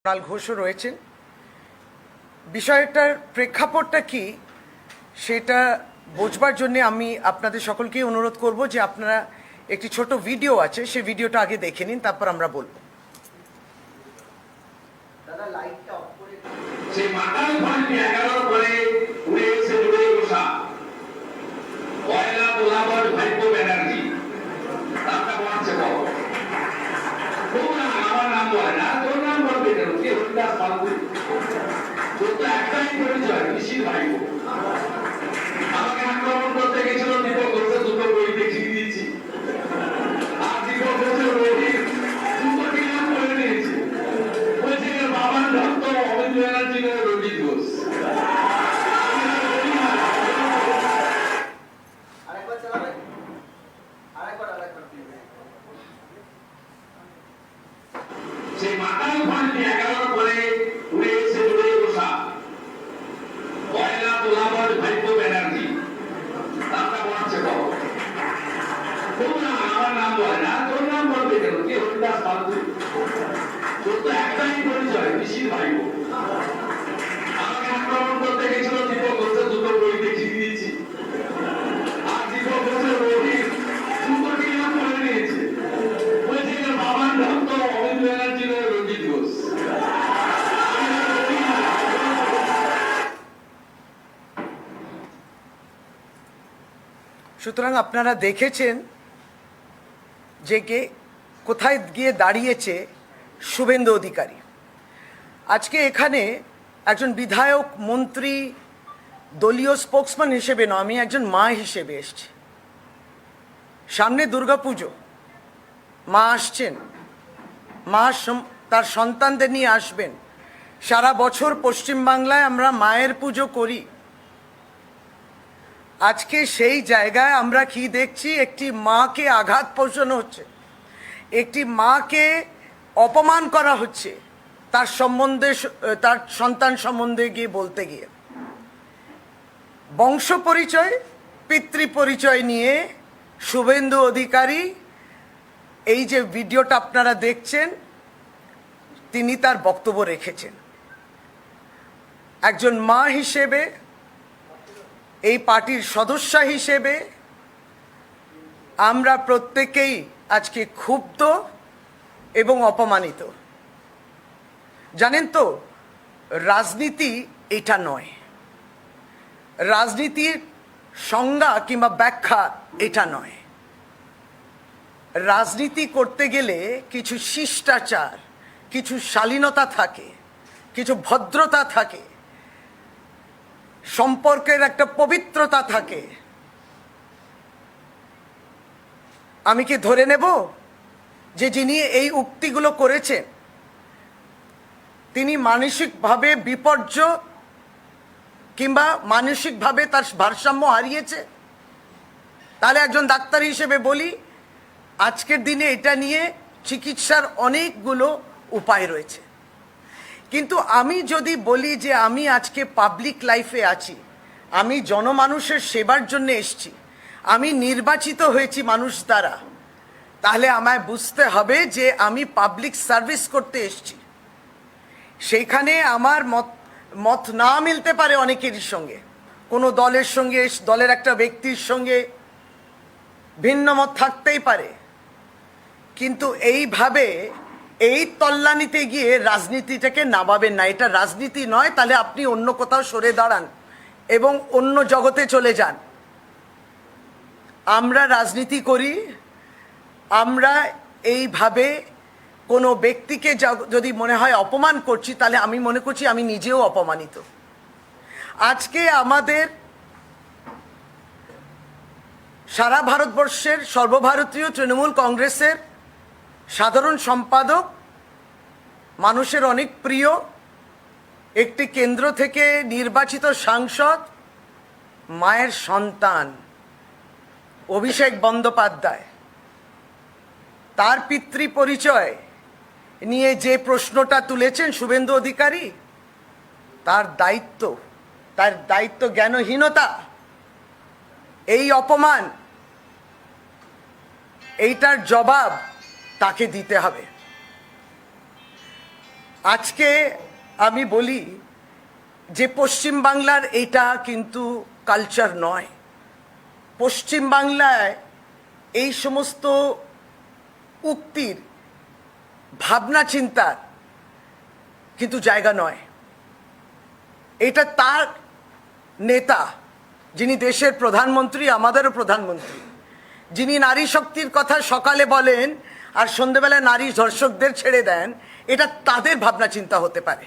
কুণাল ঘোষও রয়েছেন। বিষয়টার প্রেক্ষাপটটা কি সেটা বোঝবার জন্য আমি আপনাদের সকলকেই অনুরোধ করব যে আপনারা একটি ছোট ভিডিও আছে, সেই ভিডিওটা আগে দেখে নিন, তারপর আমরা বলবো। সেই মাতাল ঘন্টি 11 পরে উড়ে এসে জুড়ে বসা কয়লা তোলাবার ভাইপো ব্যানার্জি তারটা বলছে বাবা তোমরা আমার নাম বলে না, তোর নাম বলবে কেন? কে হরিদাস ফাল্গুন? তোর তো একটাই পরিচয়, ঋষির ভাইপো। আমাকে আক্রমণ করতে গেছিল দীপক ঘোষের দুটো বই দেখিয়ে দিয়েছি, আর দীপক ঘোষের বই দুটো কিলাম করে নিয়েছি। বলছে বাবার ভক্ত অমিত ব্যানার্জি রঞ্জিত ঘোষ। সেই মাতাল ঘন্টি 11 পরে উড়ে এসে জুড়ে বসা কয়লা তোলাবার ভাইপো ব্যানার্জি তারটা বলছে বাবা তোমরা আমার নাম বলে না, তোর নাম বলবে কেন? কে হরিদাস ফাল্গুন? তোর তো একটাই পরিচয়, ঋষির ভাইপো। আমাকে আক্রমণ করতে গেছিল দীপক ঘোষের দুটো বই দেখিয়ে দিয়েছি, আর দীপক ঘোষের বই দুটো কিলাম করে নিয়েছে। বলছে বাবার ভক্ত অমিত ব্যানার্জি রঞ্জিত ঘোষ। সুতরাং আপনারা দেখেছেন যে কে কোথায় গিয়ে দাঁড়িয়েছে শুভেন্দু অধিকারী। আজকে এখানে একজন বিধায়ক, মন্ত্রী, দলীয় স্পোক্সম্যান হিসেবে নয়, আমি একজন মা হিসেবে এসেছি। সামনে দুর্গাপুজো, মা আসছেন, মা তার সন্তানদের নিয়ে আসবেন। সারা বছর পশ্চিমবাংলায় আমরা মায়ের পুজো করি। আজকে সেই জায়গায় আমরা কি দেখছি? একটি মাকে আঘাত পৌঁছানো হচ্ছে, একটি মাকে অপমান করা হচ্ছে তার সম্বন্ধে, তার সন্তান সম্বন্ধে গিয়ে বলতে গিয়ে। বংশ পরিচয়, পিতৃ পরিচয় নিয়ে শুভেন্দু অধিকারী এই যে ভিডিওটা আপনারা দেখছেন, তিনি তার বক্তব্য রেখেছেন। একজন মা হিসেবে, এই পার্টির সদস্য হিসেবে আমরা প্রত্যেকেই আজকে ক্ষুব্ধ এবং অপমানিত। জানেন তো, রাজনীতি এটা নয়, রাজনীতির সংজ্ঞা কিংবা ব্যাখ্যা এটা নয়। রাজনীতি করতে গেলে কিছু শিষ্টাচার, কিছু শালীনতা থাকে, কিছু ভদ্রতা থাকে, সম্পর্কের একটা পবিত্রতা থাকে। আমি কি ধরে নেব যে যিনি এই উক্তিগুলো করেছেন তিনি মানসিকভাবে বিপর্যয় কিংবা মানসিকভাবে তার ভারসাম্য হারিয়েছে? তাহলে একজন ডাক্তার হিসেবে বলি, আজকের দিনে এটা নিয়ে চিকিৎসার অনেকগুলো উপায় রয়েছে। কিন্তু আমি যদি বলি যে আমি আজকে পাবলিক লাইফে আছি, আমি জনমানুষের সেবার জন্য এসেছি, আমি নির্বাচিত হয়েছি মানুষ দ্বারা, তাহলে আমায় বুঝতে হবে যে আমি পাবলিক সার্ভিস করতে এসেছি। সেইখানে আমার মত না মিলতে পারে অনেকেরই সঙ্গে, কোনো দলের সঙ্গে, দলের একটা ব্যক্তির সঙ্গে ভিন্ন মত থাকতেই পারে, কিন্তু এইভাবে এই তল্লানিতে গিয়ে রাজনীতিটাকে নামাবেন না। এটা রাজনীতি নয়। তাহলে আপনি অন্য কোথাও সরে দাঁড়ান এবং অন্য জগতে চলে যান। আমরা রাজনীতি করি, আমরা এইভাবে কোনো ব্যক্তিকে যদি মনে হয় অপমান করছি, তাহলে আমি মনে করছি আমি নিজেও অপমানিত। আজকে আমাদের সারা ভারতবর্ষের সর্বভারতীয় তৃণমূল কংগ্রেসের সাধারণ সম্পাদক, মানুষের অনেক প্রিয়, একটি কেন্দ্র থেকে নির্বাচিত সাংসদ, মায়ের সন্তান অভিষেক বন্দ্যোপাধ্যায়, তার পিতৃ পরিচয় নিয়ে যে প্রশ্নটা তুলেছেন শুভেন্দু অধিকারী, তার দায়িত্ব জ্ঞানহীনতা, এই অপমান, এইটার জবাব তাকে দিতে হবে। আজকে আমি বলি যে পশ্চিম বাংলার এটা কিন্তু কালচার নয়। পশ্চিম বাংলায় এই সমস্ত উক্তির ভাবনা চিন্তার কিন্তু জায়গা নয়। এটা তার নেতা, যিনি দেশের প্রধানমন্ত্রী, আমাদেরও প্রধানমন্ত্রী, যিনি নারী শক্তির কথা সকালে বলেন আর সন্ধ্যেবেলায় নারী ধর্ষকদের ছেড়ে দেন, এটা তাদের ভাবনা চিন্তা হতে পারে।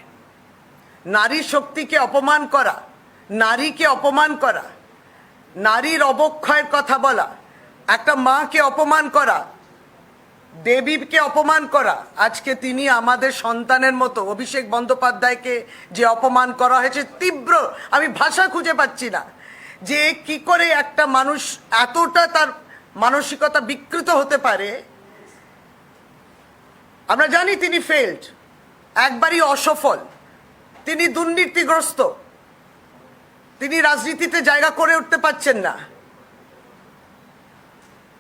নারী শক্তিকে অপমান করা, নারীকে অপমান করা, নারীর অবক্ষয়ের কথা বলা, একটা মাকে অপমান করা, দেবীকে অপমান করা, আজকে তিনি আমাদের সন্তানের মতো অভিষেক বন্দ্যোপাধ্যায়কে যে অপমান করা হয়েছে, তীব্র, আমি ভাষা খুঁজে পাচ্ছি না যে কি করে একটা মানুষ এতটা তার মানসিকতা বিকৃত হতে পারে। আমরা জানি তিনি ফেল্ড, একবারই অসফল, তিনি দুর্নীতিগ্রস্ত, তিনি রাজনীতিতে জায়গা করে উঠতে পারছেন না।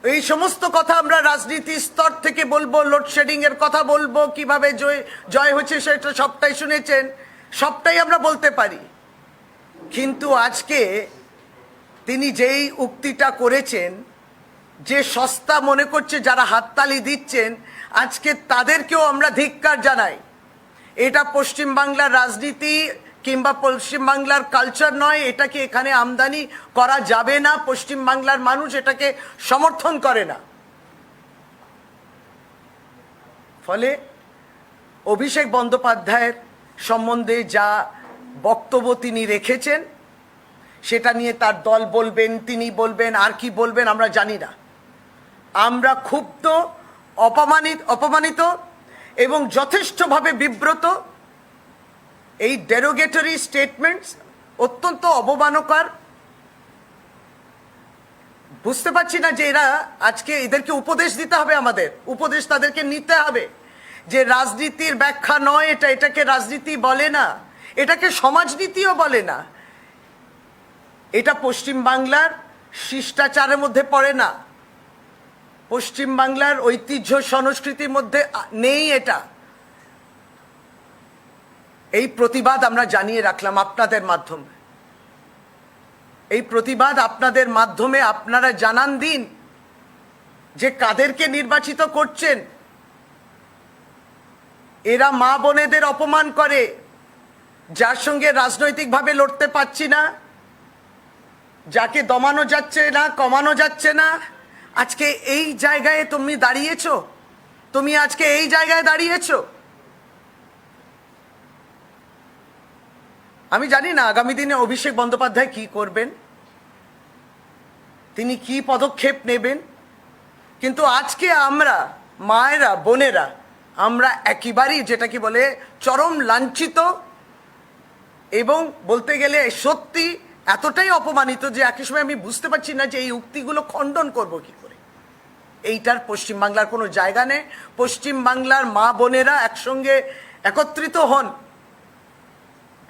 এই সমস্ত কথা আমরা রাজনীতি স্তর থেকে বলবো, লোডশেডিং এর কথা বলবো, কিভাবে জয় হচ্ছে সেটা সবটাই শুনেছেন, সবটাই আমরা বলতে পারি। কিন্তু আজকে তিনি যেই উক্তিটা করেছেন, যে সস্তা মনে করছে যারা হাততালি দিচ্ছেন, আজকে তাদেরকেও আমরা ধিক্কার জানাই। এটা পশ্চিমবাংলার রাজনীতি কিংবা পশ্চিমবাংলার কালচার নয়, এটাকে এখানে আমদানি করা যাবে না। পশ্চিমবাংলার মানুষ এটাকে সমর্থন করে না। ফলে অভিষেক বন্দ্যোপাধ্যায়ের সম্বন্ধে যা বক্তব্য তিনি রেখেছেন, সেটা নিয়ে তার দল বলবেন, তিনি বলবেন, আর কি বলবেন আমরা জানি না। আমরা ক্ষুব্ধ, অপমানিত এবং যথেষ্টভাবে বিব্রত। এই ডেরোগেটরি স্টেটমেন্টস অত্যন্ত অবমাননাকর। বুঝতে পারছি না যে এরা আজকে এদেরকে উপদেশ দিতে হবে, আমাদের উপদেশ তাদেরকে নিতে হবে যে রাজনীতির ব্যাখ্যা নয় এটা, এটাকে রাজনীতি বলে না, এটাকে সমাজনীতিও বলে না, এটা পশ্চিমবাংলার শিষ্টাচারের মধ্যে পড়ে না, পশ্চিমবাংলার ঐতিহ্য সংস্কৃতির মধ্যে নেই এটা। এই প্রতিবাদ আমরা জানিয়ে রাখলাম আপনাদের মাধ্যমে। এই প্রতিবাদ আপনাদের মাধ্যমে আপনারা জানান দিন যে কাদেরকে নির্বাচিত করছেন। এরা মা বোনেদের অপমান করে, যার সঙ্গে রাজনৈতিকভাবে লড়তে পারছি না, যাকে দমানো যাচ্ছে না, কমানো যাচ্ছে না। আজকে এই জায়গায় তুমি দাঁড়িয়েছো, তুমি আজকে এই জায়গায় দাঁড়িয়েছো। আমি জানি না আগামী দিনে অভিষেক বন্দ্যোপাধ্যায় কি করবেন, তিনি কি পদক্ষেপ নেবেন, কিন্তু আজকে আমরা মায়েরা, বোনেরা, আমরা একেবারেই যেটাকে বলে চরম লাঞ্ছিত এবং বলতে গেলে সত্যি এতটাই অপমানিত যে একই সময় আমি বুঝতে পারছি না যে এই উক্তিগুলো খণ্ডন করব কি করে। এইটার পশ্চিমবাংলার কোনো জায়গা নেই। পশ্চিমবাংলার মা বোনেরা একসঙ্গে একত্রিত হন,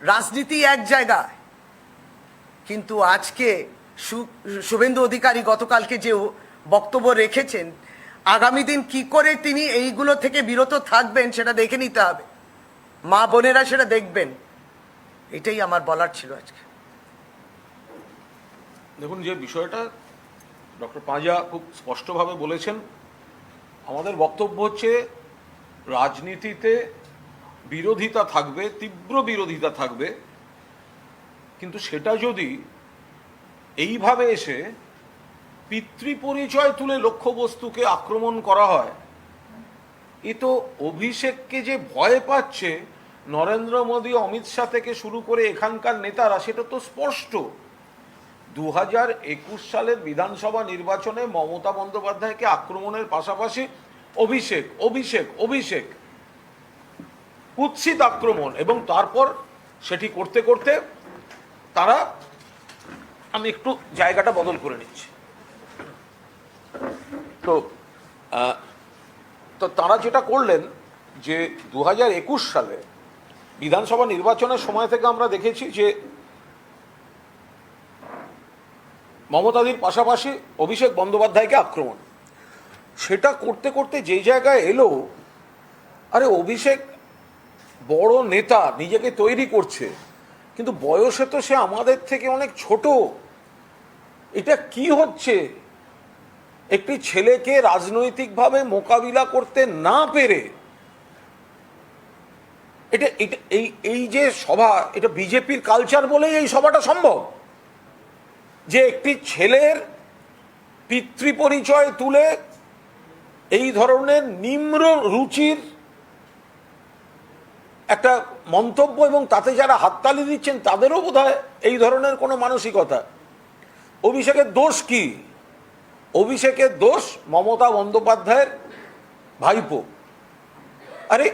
রাজনীতি এক জায়গায়। কিন্তু আজকে শুভেন্দু অধিকারী গতকালকে যে বক্তব্য রেখেছেন, আগামী দিন কি করে তিনি এইগুলো থেকে বিরত থাকবেন সেটা দেখে নিতে হবে, মা বোনেরা সেটা দেখবেন। এটাই আমার বলার ছিল আজকে। দেখুন, যে বিষয়টা ডক্টর পাঁজা খুব স্পষ্টভাবে বলেছেন, আমাদের বক্তব্য হচ্ছে রাজনীতিতে বিরোধিতা থাকবে, তীব্র বিরোধিতা থাকবে, কিন্তু সেটা যদি এইভাবে এসে পিতৃপরিচয় তুলে লক্ষ্যবস্তুকে আক্রমণ করা হয়, এ তো অভিষেককে যে ভয় পাচ্ছে নরেন্দ্র মোদী, অমিত শাহ থেকে শুরু করে এখানকার নেতারা, সেটা তো স্পষ্ট। 2021 সালের বিধানসভা নির্বাচনে মমতা বন্দ্যোপাধ্যায়কে আক্রমণের পাশাপাশি অভিষেক অভিষেক অভিষেক কুৎসিত আক্রমণ, এবং তারপর সেটি করতে করতে তারা, আমি একটু জায়গাটা বদল করে নিচ্ছি, তো তারা যেটা করলেন যে 2021 সালে বিধানসভা নির্বাচনের সময় থেকে আমরা দেখেছি যে মমতাদির পাশাপাশি অভিষেক বন্দ্যোপাধ্যায়কে আক্রমণ, সেটা করতে করতে যে জায়গায় এলো, আরে অভিষেক বড় নেতা নিজেকে তৈরি করছে, কিন্তু বয়সে তো সে আমাদের থেকে অনেক ছোট। এটা কি হচ্ছে? একটি ছেলেকে রাজনৈতিকভাবে মোকাবিলা করতে না পেরে এটা এটা এই এই যে সভা, এটা বিজেপির কালচার বলেই এই সভাটা সম্ভব, যে একটি ছেলের পিতৃ পরিচয় তুলে এই ধরনের নিম্ন রুচির একটা মন্তব্য, এবং তাতে যারা হাততালি দিচ্ছেন তাদেরও বোধহয় এই ধরনের কোনো মানসিকতা। অভিষেকের দোষ কি? অভিষেকের দোষ মমতা বন্দ্যোপাধ্যায়ের ভাইপো। আরে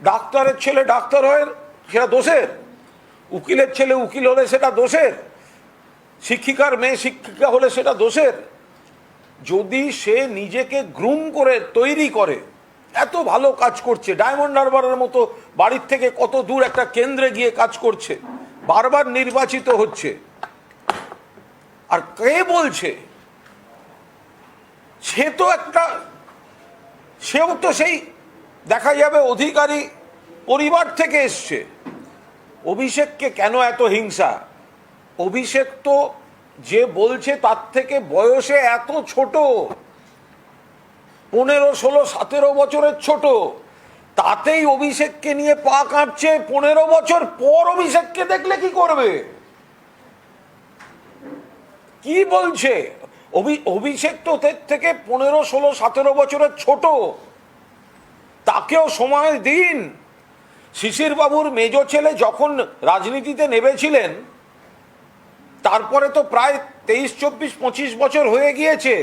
ডাক্তারের ছেলে ডাক্তার হয়, সেটা দোষের? উকিলের ছেলে উকিল হলে সেটা দোষের? শিক্ষিকার মেয়ে শিক্ষিকা হলে সেটা দোষের? যদি সে নিজেকে গ্রুম করে তৈরি করে, এত ভালো কাজ করছে, ডায়মন্ড হারবারের মতো বাড়ির থেকে কত দূর একটা কেন্দ্রে গিয়ে কাজ করছে, বারবার নির্বাচিত হচ্ছে, আর কে বলছে? সেও তো সেই দেখা যাবে অধিকারী পরিবার থেকে এসছে। অভিষেককে কেন এত হিংসা? অভিষেক তো যে বলছে তার থেকে বয়সে এত ছোট, 15, 16, 17 বছরের ছোট, তাতেই অভিষেককে নিয়ে পা কাঁপছে। 15 বছর পর অভিষেককে দেখলে কি করবে? কি বলছে? অভিষেক তো ওদের থেকে 15, 16, 17 বছরের ছোট, তাকেও সময় দিন। শিশির বাবুর মেজ ছেলে যখন রাজনীতিতে নেমেছিলেন, তারপরে তো প্রায় 23, 24, 25 বছর হয়ে গিয়েছে,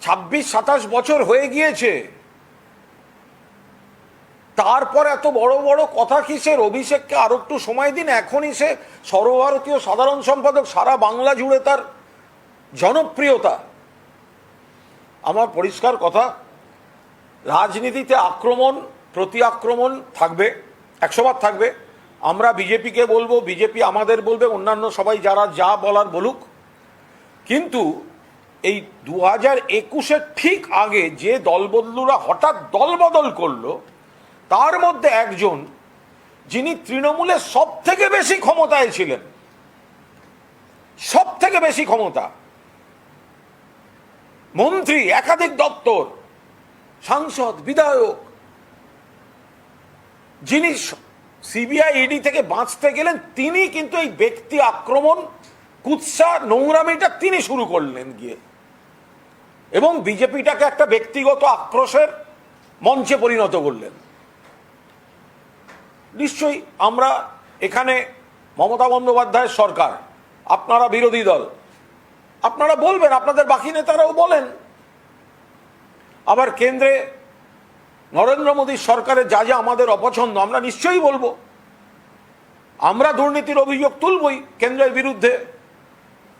26, 27 বছর হয়ে গিয়েছে। তারপর এত বড় বড় কথা কিসের? অভিষেককে আরো একটু সময় দিন। এখনই সে সর্বভারতীয় সাধারণ সম্পাদক, সারা বাংলা জুড়ে তার জনপ্রিয়তা। আমার পরিষ্কার কথা, রাজনীতিতে আক্রমণ প্রতি আক্রমণ থাকবে, 100 বার থাকবে। আমরা বিজেপিকে বলবো, বিজেপি আমাদের বলবে, অন্যান্য সবাই যারা যা বলার বলুক, কিন্তু এই 2021-এর ঠিক আগে যে দলবদলুরা হঠাৎ দলবদল করলো, তার মধ্যে একজন যিনি তৃণমূলের সব থেকে বেশি ক্ষমতায় ছিলেন, সব থেকে বেশি ক্ষমতা, মন্ত্রী, একাধিক দপ্তর, সাংসদ, বিধায়ক, যিনি সিবিআই ইডি থেকে বাঁচতে গেলেন, তিনি কিন্তু এই ব্যক্তি আক্রমণ, কুৎসা, নোংরামিটা তিনি শুরু করলেন গিয়ে, এবং বিজেপিটাকে একটা ব্যক্তিগত আক্রোশের মঞ্চে পরিণত করলেন। নিশ্চয়ই আমরা এখানে মমতা বন্দ্যোপাধ্যায়ের সরকার, আপনারা বিরোধী দল, আপনারা বলবেন, আপনাদের বাকি নেতারাও বলেন। আবার কেন্দ্রে নরেন্দ্র মোদীর সরকারের যা যা আমাদের অপছন্দ, আমরা নিশ্চয়ই বলবো। আমরা দুর্নীতির অভিযোগ তুলবই কেন্দ্রের বিরুদ্ধে।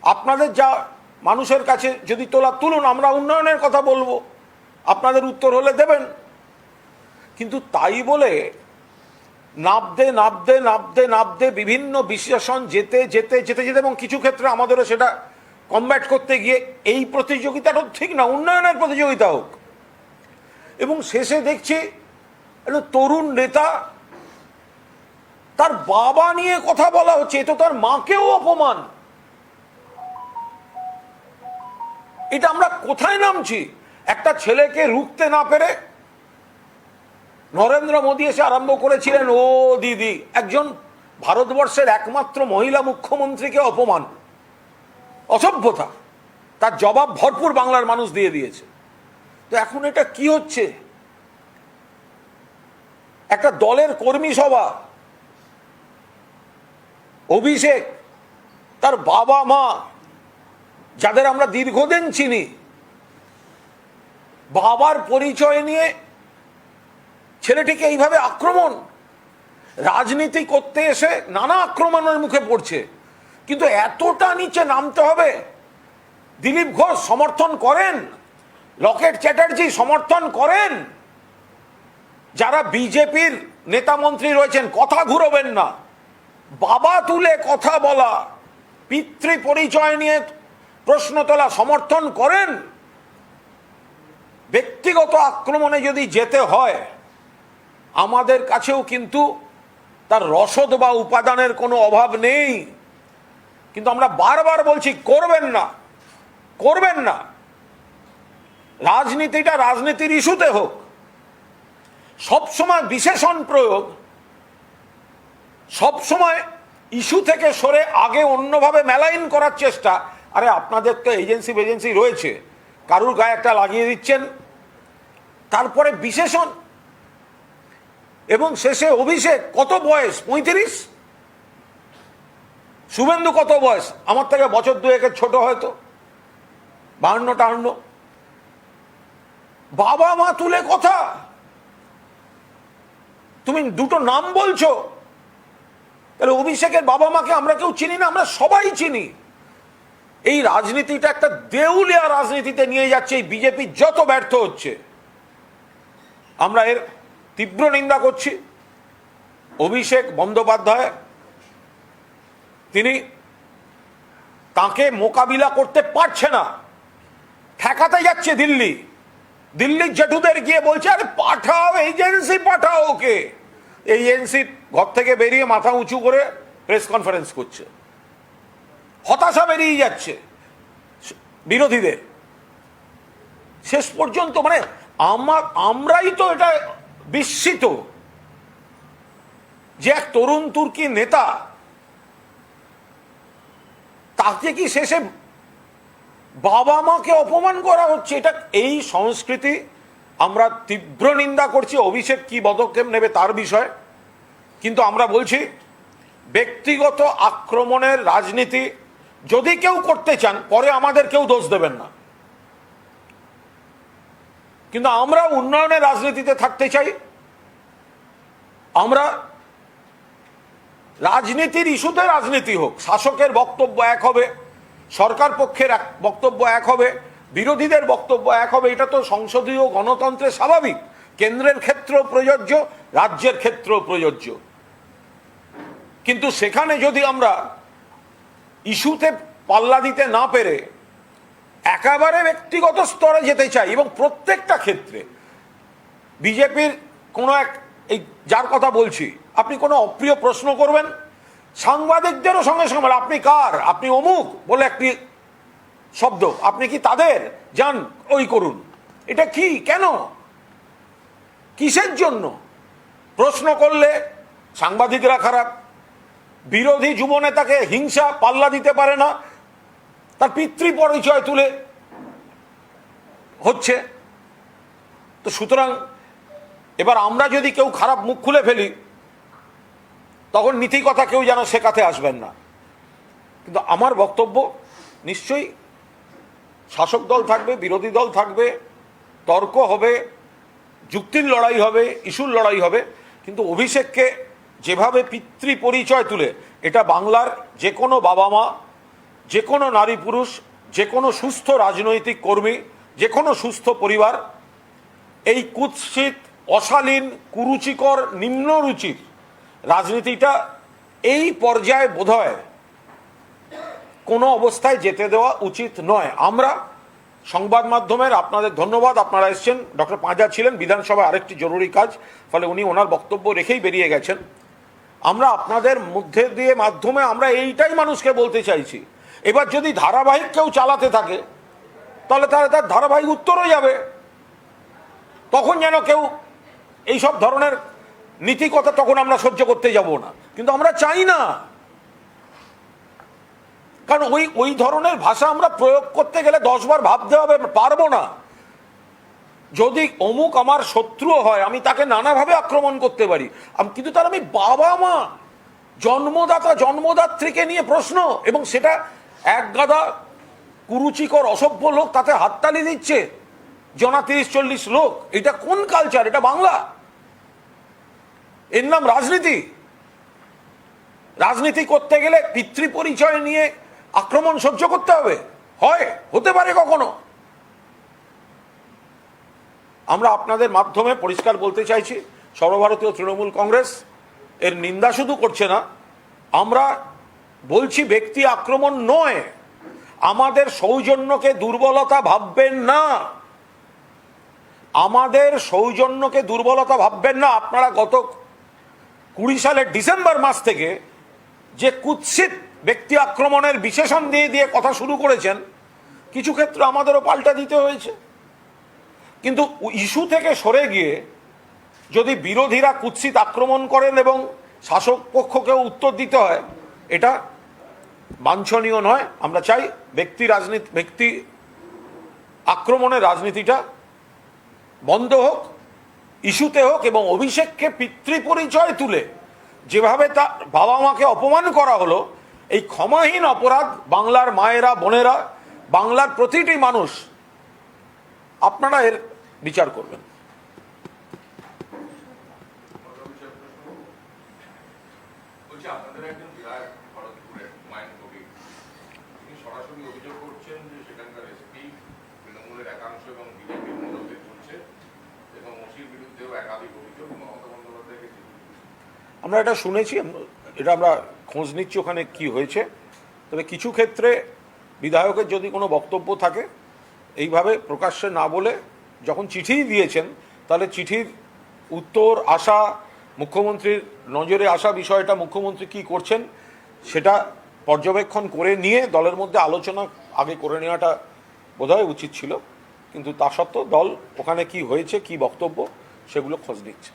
আপনাদের যা মানুষের কাছে যদি তুলুন, আমরা উন্নয়নের কথা বলবো, আপনাদের উত্তর হলে দেবেন। কিন্তু তাই বলে নাবদে নাবদে নাবদে নাবদে বিভিন্ন বিশ্লেষণ যেতে যেতে যেতে যেতে, এবং কিছু ক্ষেত্রে আমাদেরও সেটা কমব্যাট করতে গিয়ে, এই প্রতিযোগিতাটা ঠিক না, উন্নয়নের প্রতিযোগিতা হোক। এবং শেষে দেখছি একটা তরুণ নেতা, তার বাবা নিয়ে কথা বলা হচ্ছে, এ তো তার মাকেও অপমান। এটা আমরা কোথায় নামছি? একটা ছেলেকে রুখতে না পেরে নরেন্দ্র মোদী এসে আরম্ভ করেছিলেন, ও দিদি, একজন ভারতবর্ষের একমাত্র মহিলা মুখ্যমন্ত্রীকে অপমান, অসভ্যতা। তার জবাব ভরপুর বাংলার মানুষ দিয়ে দিয়েছে। তো এখন এটা কি হচ্ছে? একটা দলের কর্মী সভা, অভিষেক, তার বাবা মা, যাদের আমরা দীর্ঘদিন চিনি, বাবার পরিচয় নিয়ে ছেলেটিকে এইভাবে আক্রমণ, রাজনীতি করতে এসে নানা আক্রমণের মুখে পড়ছে। কিন্তু এতটা নিচে নামতে হবে? দিলীপ ঘোষ সমর্থন করেন, লকেট চ্যাটার্জি সমর্থন করেন, যারা বিজেপির নেতা মন্ত্রী রয়েছেন, কথা ঘুরবেন না। বাবা তুলে কথা বলা, পিতৃ পরিচয় নিয়ে প্রশ্ন তোলা সমর্থন করেন। ব্যক্তিগত আক্রমণে যদি যেতে হয়, আমাদের কাছেও কিন্তু তার রসদ বা উপাদানের কোনো অভাব নেই, কিন্তু আমরা বারবার বলছি করবেন না, করবেন না। রাজনীতিটা রাজনীতির ইস্যুতে হোক, সবসময় বিশেষণ প্রয়োগ, সবসময় ইস্যু থেকে সরে আগে অন্যভাবে মেলাইন করার চেষ্টা। আরে আপনাদের তো এজেন্সি রয়েছে, কারুর গায়ে একটা লাগিয়ে দিচ্ছেন, তারপরে বিশেষণ, এবং শেষে অভিষেক। কত বয়স? 35। শুভেন্দু কত বয়স? আমার থেকে বছর দুয়েকের ছোট, হয়তো 52-53। বাবা মা তুলে কথা, তুমি দুটো নাম বলছো, তাহলে অভিষেকের বাবা মাকে আমরা কেউ চিনি না? আমরা সবাই চিনি। এই রাজনীতিটা একটা দেউলিয়া রাজনীতিতে নিয়ে যাচ্ছে এই বিজেপি, যত ব্যর্থ হচ্ছে আমরা এর তীব্র নিন্দা করছি। অভিষেক বন্দ্যোপাধ্যায়, তিনি তাকে মোকাবিলা করতে পারছে না, ঠেকাতে যাচ্ছে দিল্লির জেঠুদের গিয়ে বলছে আরে পাঠাও এজেন্সি, পাঠাও ওকে। এজেন্সি ঘর থেকে বেরিয়ে মাথা উঁচু করে প্রেস কনফারেন্স করছে, হতাশা বেরিয়ে যাচ্ছে বিরোধীদের। শেষ পর্যন্ত মানে আমরাই তো এটা বিস্মিত যে এক তরুণ তুর্কি নেতা, তাকে কি শেষে বাবা মাকে অপমান করা হচ্ছে। এটা, এই সংস্কৃতি আমরা তীব্র নিন্দা করছি। অভিষেক কি পদক্ষেপ নেবে তার বিষয়, কিন্তু আমরা বলছি ব্যক্তিগত আক্রমণের রাজনীতি যদি কেউ করতে চান, পরে আমাদের কেউ দোষ দেবেন না, কিন্তু আমরা উন্নয়নের রাজনীতিতে থাকতে চাই। আমরা রাজনীতির ইস্যুতে রাজনীতি হোক, শাসকের বক্তব্য এক হবে, সরকার পক্ষের বক্তব্য এক হবে, বিরোধীদের বক্তব্য এক হবে। এটা তো সংসদীয় গণতন্ত্রে স্বাভাবিক। কেন্দ্রের ক্ষেত্রেও প্রযোজ্য, রাজ্যের ক্ষেত্রেও প্রযোজ্য। কিন্তু সেখানে যদি আমরা ইস্যুতে পাল্লা দিতে না পেরে একেবারে ব্যক্তিগত স্তরে যেতে চাই, এবং প্রত্যেকটা ক্ষেত্রে বিজেপির কোনো এক, এই যার কথা বলছি, আপনি কোনো অপ্রিয় প্রশ্ন করবেন, সাংবাদিকদেরও সঙ্গে সঙ্গে আপনি কার, আপনি অমুক বলে একটি শব্দ, আপনি কি তাদের, যান ওই করুন। এটা কি, কেন, কিসের জন্য? প্রশ্ন করলে সাংবাদিকরা খারাপ, বিরোধী যুবনেতাকে হিংসা পাল্লা দিতে পারে না, তার পিতৃ পরিচয় তুলে হচ্ছে। তো সুতরাং এবার আমরা যদি কেউ খারাপ মুখ খুলে ফেলি, তখন নীতি কথা কেউ যেন শেখাতে আসবেন না। কিন্তু আমার বক্তব্য, নিশ্চয়ই শাসক দল থাকবে, বিরোধী দল থাকবে, তর্ক হবে, যুক্তির লড়াই হবে, ইস্যুর লড়াই হবে, কিন্তু অভিষেককে যেভাবে পিতৃ পরিচয় তুলে, এটা বাংলার যে কোনো বাবা মা, যে কোনো নারী পুরুষ, যে কোনো সুস্থ রাজনৈতিক কর্মী, যে কোনো সুস্থ পরিবার এই কুৎসিত, অশালীন, কুরুচিকর, নিম্নরুচির রাজনীতিটা এই পর্যায়ে বোধহয় কোনো অবস্থায় যেতে দেওয়া উচিত নয়। আমরা সংবাদ মাধ্যমের আপনাদের ধন্যবাদ, আপনারা এসছেন। ডক্টর পাঁজা ছিলেন বিধানসভায় আরেকটি জরুরি কাজ, ফলে উনি ওনার বক্তব্য রেখেই বেরিয়ে গেছেন। আমরা আপনাদের মধ্যে দিয়ে মাধ্যমে আমরা এইটাই মানুষকে বলতে চাইছি, এবার যদি ধারাবাহিক কেউ চালাতে থাকে তাহলে তার ধারাবাহিক উত্তরও যাবে। তখন যেন কেউ এইসব ধরনের নীতি কথা তখন আমরা সহ্য করতে যাব না, কিন্তু আমরা চাই না। কারণ ওই ধরনের ভাষা আমরা প্রয়োগ করতে গেলে 10 বার ভাবতে হবে, পারবো না। যদি অমুক আমার শত্রু হয়, আমি তাকে নানাভাবে আক্রমণ করতে পারি, কিন্তু তার আমি বাবা মা, জন্মদাতা জন্মদাত্রীকে নিয়ে প্রশ্ন, এবং সেটা এক গাদা কুরুচিকর অসভ্য লোক তাতে হাততালি দিচ্ছে, জনা 30-40 লোক। এটা কোন কালচার? এটা বাংলা? এর নাম রাজনীতি? রাজনীতি করতে গেলে পিতৃ পরিচয় নিয়ে আক্রমণ সহ্য করতে হবে? হতে পারে কখনো? আমরা আপনাদের মাধ্যমে পরিষ্কার বলতে চাইছি, সর্বভারতীয় তৃণমূল কংগ্রেস এর নিন্দা শুধু করছে না, আমরা বলছি ব্যক্তি আক্রমণ নয়। আমাদের সৌজন্যকে দুর্বলতা ভাববেন না, আমাদের সৌজন্যকে দুর্বলতা ভাববেন না। আপনারা গত 20 সালের ডিসেম্বর মাস থেকে যে কুৎসিত ব্যক্তি আক্রমণের বিশেষণ দিয়ে দিয়ে কথা শুরু করেছেন, কিছু ক্ষেত্রে আমাদেরও পাল্টা দিতে হয়েছে। কিন্তু ইস্যু থেকে সরে গিয়ে যদি বিরোধীরা কুৎসিত আক্রমণ করেন এবং শাসক পক্ষকেও উত্তর দিতে হয়, এটা বাঞ্ছনীয় নয়। আমরা চাই ব্যক্তি আক্রমণের রাজনীতিটা বন্ধ হোক, ইস্যুতে হোক, এবং অভিষেককে পিতৃপরিচয় তুলে যেভাবে তার বাবা মাকে অপমান করা হলো, এই ক্ষমাহীন অপরাধ বাংলার মায়েরা, বোনেরা, বাংলার প্রতিটি মানুষ, আপনারা এর বিচার করবেন। আপনাদের একজন বিধায়ক ভরতপুরের হুমায়ুন কবির, তিনি সরাসরি অভিযোগ করছেন যে সেখানকার এসপি তৃণমূলের একাংশ এবং বিজেপির মদতে চলছে এবং ওসির বিরুদ্ধেও একাধিক অভিযোগ মমতা বন্দ্যোপাধ্যায়কে। আমরা এটা শুনেছি, এটা আমরা খোঁজ নিচ্ছি ওখানে কি হয়েছে। তবে কিছু ক্ষেত্রে বিধায়কের যদি কোনো বক্তব্য থাকে, এইভাবে প্রকাশ্যে না বলে যখন চিঠি দিয়েছেন, তাহলে চিঠির উত্তর আসা, মুখ্যমন্ত্রীর নজরে আসা বিষয়টা মুখ্যমন্ত্রী কি করছেন সেটা পর্যবেক্ষণ করে নিয়ে দলের মধ্যে আলোচনা আগে করে নেওয়াটা বোধহয় উচিত ছিল। কিন্তু তা সত্ত্বেও দল ওখানে কি হয়েছে, কি বক্তব্য, সেগুলো খোঁজ নিচ্ছে।